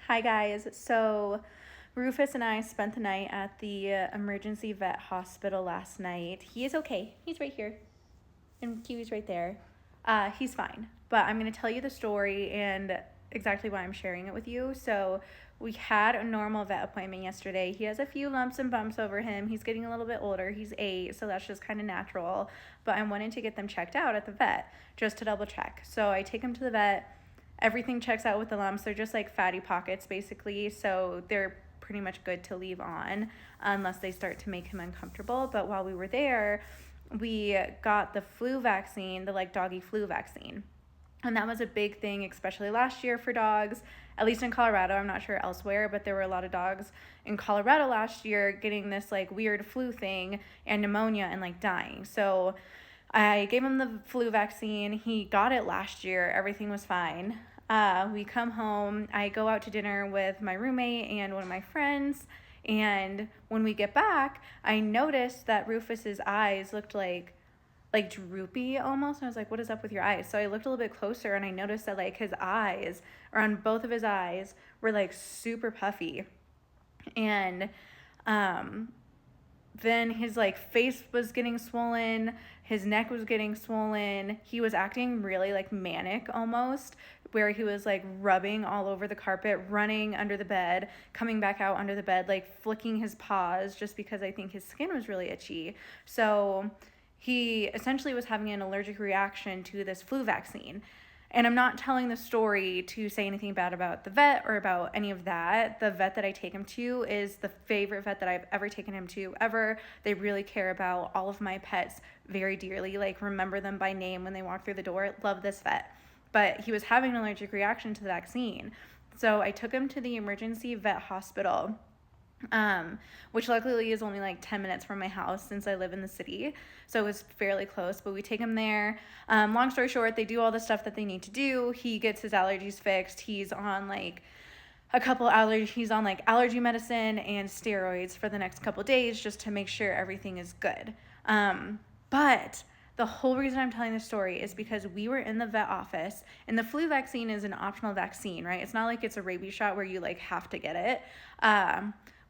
Hi guys. So Rufus and I spent the night at the emergency vet hospital last night. He is okay. He's right here. And Kiwi's right there. He's fine. But I'm going to tell you the story and exactly why I'm sharing it with you. So we had a normal vet appointment yesterday. He has a few lumps and bumps over him. He's getting a little bit older. He's 8, so that's just kind of natural. But I'm wanting to get them checked out at the vet just to double check. So I take him to the vet. Everything checks out with the lumps. They're just like fatty pockets basically, so they're pretty much good to leave on unless they start to make him uncomfortable. But while we were there, we got the flu vaccine, the like doggy flu vaccine. And that was a big thing, especially last year for dogs, at least in Colorado. I'm not sure elsewhere, but there were a lot of dogs in Colorado last year getting this like weird flu thing and pneumonia and like dying. So I gave him the flu vaccine. He got it last year. Everything was fine. We come home. I go out to dinner with my roommate and one of my friends. And when we get back, I noticed that Rufus's eyes looked like droopy almost. And I was like, what is up with your eyes? So I looked a little bit closer and I noticed that like his eyes, around both of his eyes, were like super puffy. And then his like face was getting swollen, his neck was getting swollen. He was acting really like manic almost, where he was like rubbing all over the carpet, running under the bed, coming back out under the bed, like flicking his paws just because I think his skin was really itchy. So he essentially was having an allergic reaction to this flu vaccine. And I'm not telling the story to say anything bad about the vet or about any of that. The vet that I take him to is the favorite vet that I've ever taken him to ever. They really care about all of my pets very dearly, like remember them by name when they walk through the door. Love this vet. But he was having an allergic reaction to the vaccine. So I took him to the emergency vet hospital, which luckily is only like 10 minutes from my house since I live in the city. So it was fairly close, but we take him there. Long story short, they do all the stuff that they need to do. He gets his allergies fixed. He's on like he's on like allergy medicine and steroids for the next couple days just to make sure everything is good. But the whole reason I'm telling this story is because we were in the vet office, and the flu vaccine is an optional vaccine, right? It's not like it's a rabies shot where you like have to get it.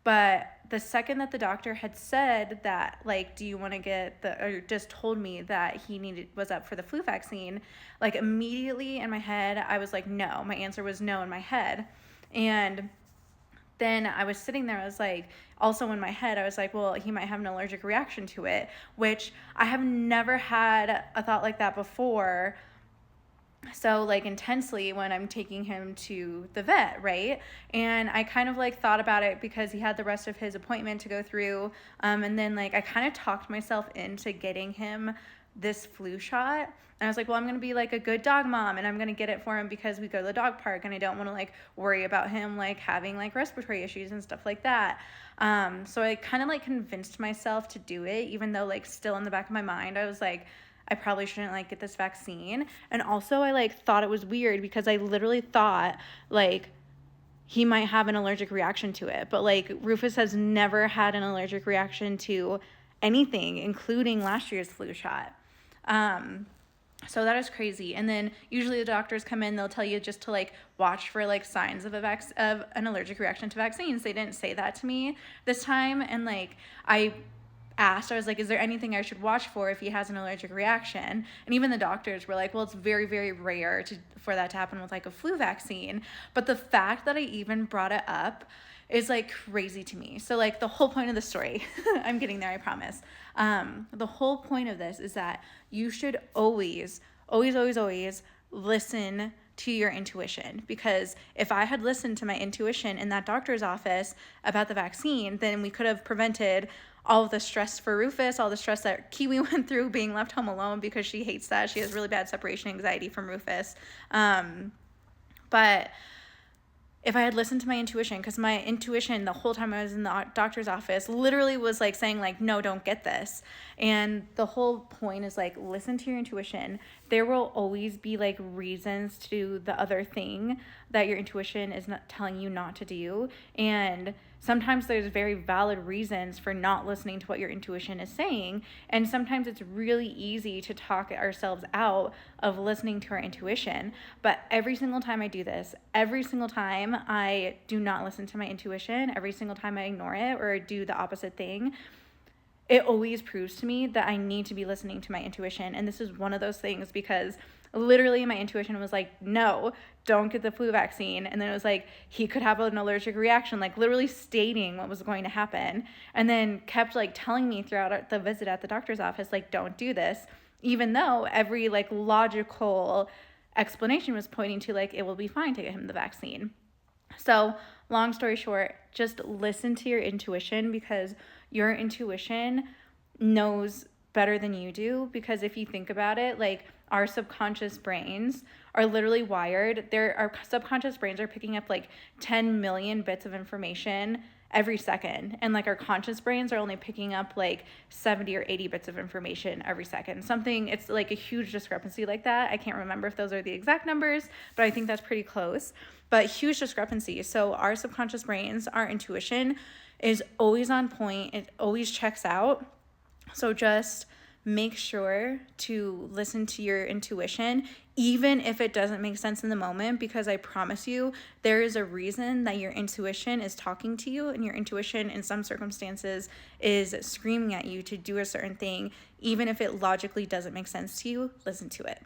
But the second that the doctor had said that, like, do you want to get or just told me that he was up for the flu vaccine, like immediately in my head, I was like, no. My answer was no in my head. And then I was sitting there, I was like, also in my head, I was like, well, he might have an allergic reaction to it, which I have never had a thought like that before. So like intensely when I'm taking him to the vet, right? And I kind of like thought about it because he had the rest of his appointment to go through. And then like I kind of talked myself into getting him this flu shot. And I was like, well, I'm going to be like a good dog mom and I'm going to get it for him because we go to the dog park and I don't want to like worry about him like having like respiratory issues and stuff like that. So I kind of like convinced myself to do it, even though like still in the back of my mind, I was like, I probably shouldn't like get this vaccine. And also I like thought it was weird because I literally thought like he might have an allergic reaction to it. But like Rufus has never had an allergic reaction to anything, including last year's flu shot. So that is crazy. And then usually the doctors come in, they'll tell you just to like watch for like signs of of an allergic reaction to vaccines. They didn't say that to me this time. And like I was like, is there anything I should watch for if he has an allergic reaction? And even the doctors were like, well, it's very, very rare for that to happen with like a flu vaccine. But the fact that I even brought it up is like crazy to me. So like the whole point of the story, I'm getting there, I promise. The whole point of this is that you should always, always, always, always listen to your intuition, because if I had listened to my intuition in that doctor's office about the vaccine, then we could have prevented all of the stress for Rufus, all the stress that Kiwi went through being left home alone because she hates that. She has really bad separation anxiety from Rufus. But if I had listened to my intuition, because my intuition the whole time I was in the doctor's office literally was like saying like, no, don't get this. And the whole point is like, listen to your intuition. there will always be like reasons to do the other thing that your intuition is not telling you not to do. And sometimes there's very valid reasons for not listening to what your intuition is saying. And sometimes it's really easy to talk ourselves out of listening to our intuition. But every single time I do this, every single time I do not listen to my intuition, every single time I ignore it or do the opposite thing, it always proves to me that I need to be listening to my intuition. And this is one of those things, because literally my intuition was like, no, don't get the flu vaccine. And then it was like, he could have an allergic reaction, like literally stating what was going to happen. And then kept like telling me throughout the visit at the doctor's office, like, don't do this, even though every like logical explanation was pointing to like, it will be fine to get him the vaccine. So long story short, just listen to your intuition, because your intuition knows better than you do. Because if you think about it, like, our subconscious brains are literally wired. Our subconscious brains are picking up like 10 million bits of information every second. And like our conscious brains are only picking up like 70 or 80 bits of information every second. It's like a huge discrepancy like that. I can't remember if those are the exact numbers, but I think that's pretty close. But huge discrepancy. So our subconscious brains, our intuition is always on point. It always checks out. So just make sure to listen to your intuition, even if it doesn't make sense in the moment, because I promise you, there is a reason that your intuition is talking to you, and your intuition in some circumstances is screaming at you to do a certain thing. Even if it logically doesn't make sense to you, listen to it.